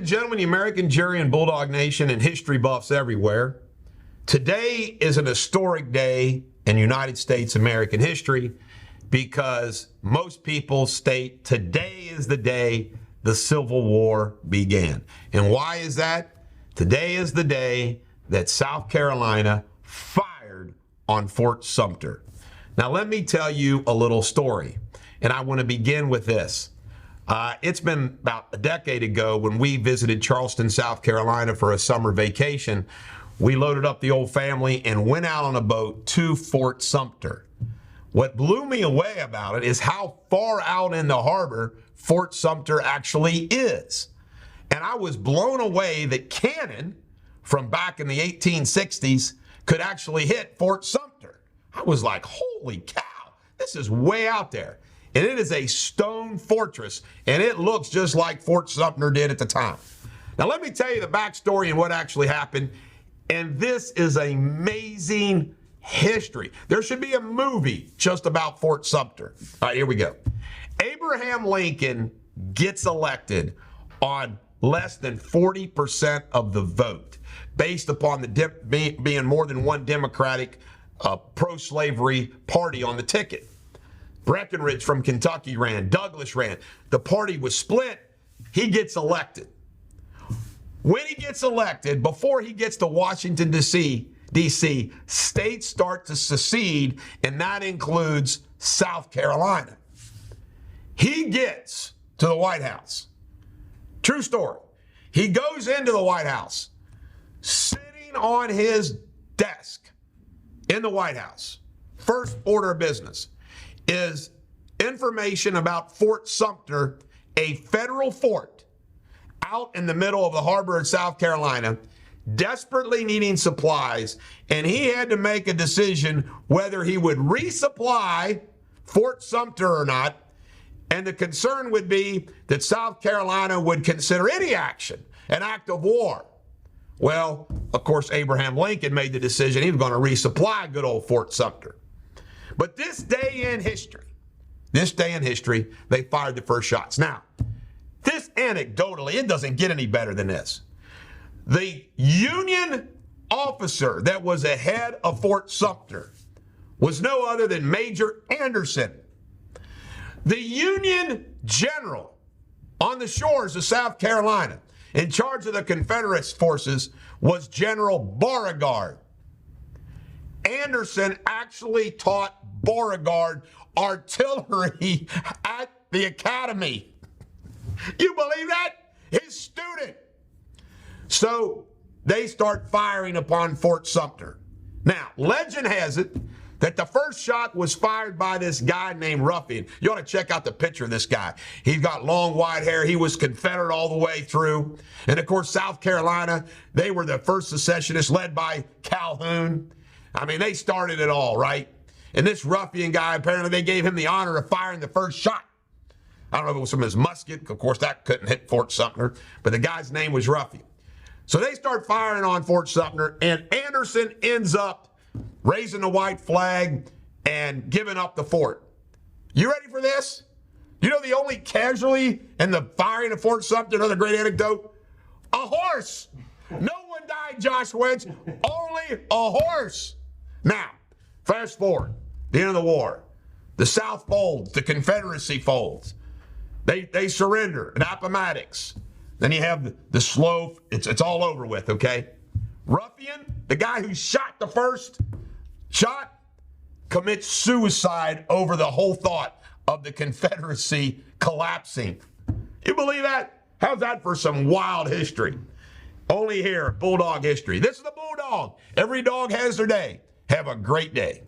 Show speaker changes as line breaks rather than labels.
and gentlemen, the American jury and Bulldog Nation and history buffs everywhere, today is an historic day in United States American history because most people state today is the day the Civil War began. And why is that? Today is the day that South Carolina fired on Fort Sumter. Now, let me tell you a little story, and I want to begin with this. It's been about a decade ago when we visited Charleston, South Carolina for a summer vacation. We loaded up the old family and went out on a boat to Fort Sumter. What blew me away about it is how far out in the harbor Fort Sumter actually is. And I was blown away that cannon from back in the 1860s could actually hit Fort Sumter. I was like, holy cow, this is way out there. And it is a stone fortress, and it looks just like Fort Sumter did at the time. Now, let me tell you the backstory and what actually happened. And this is amazing history. There should be a movie just about Fort Sumter. All right, here we go. Abraham Lincoln gets elected on less than 40% of the vote, based upon the being more than one Democratic pro-slavery party on the ticket. Breckinridge from Kentucky ran. Douglas ran. The party was split. He gets elected. When he gets elected, before he gets to Washington, D.C., states start to secede, and that includes South Carolina. He gets to the White House. True story. He goes into the White House. Sitting on his desk in the White House, first order of business, is information about Fort Sumter, a federal fort out in the middle of the harbor in South Carolina, desperately needing supplies, and he had to make a decision whether he would resupply Fort Sumter or not, and the concern would be that South Carolina would consider any action an act of war. Well, of course, Abraham Lincoln made the decision he was going to resupply good old Fort Sumter. But this day in history, they fired the first shots. Now, this anecdotally, it doesn't get any better than this. The Union officer that was ahead of Fort Sumter was no other than Major Anderson. The Union general on the shores of South Carolina in charge of the Confederate forces was General Beauregard. Anderson actually taught Beauregard artillery at the academy. You believe that? His student. So they start firing upon Fort Sumter. Now, legend has it that the first shot was fired by this guy named Ruffian. You ought to check out the picture of this guy. He's got long white hair. He was Confederate all the way through. And of course, South Carolina, they were the first secessionists led by Calhoun. I mean, they started it all, right? And this ruffian guy, apparently they gave him the honor of firing the first shot. I don't know if it was from his musket. Of course, that couldn't hit Fort Sumter, but the guy's name was Ruffian. So they start firing on Fort Sumter, and Anderson ends up raising the white flag and giving up the fort. You ready for this? You know the only casualty in the firing of Fort Sumter, another great anecdote? A horse. No one died, Josh Wentz, only a horse. Now, fast forward, the end of the war. The South folds, the Confederacy folds. They surrender at Appomattox. Then you have the slow, it's all over with, okay? Ruffian, the guy who shot the first shot, commits suicide over the whole thought of the Confederacy collapsing. You believe that? How's that for some wild history? Only here, Bulldog history. This is the Bulldog. Every dog has their day. Have a great day.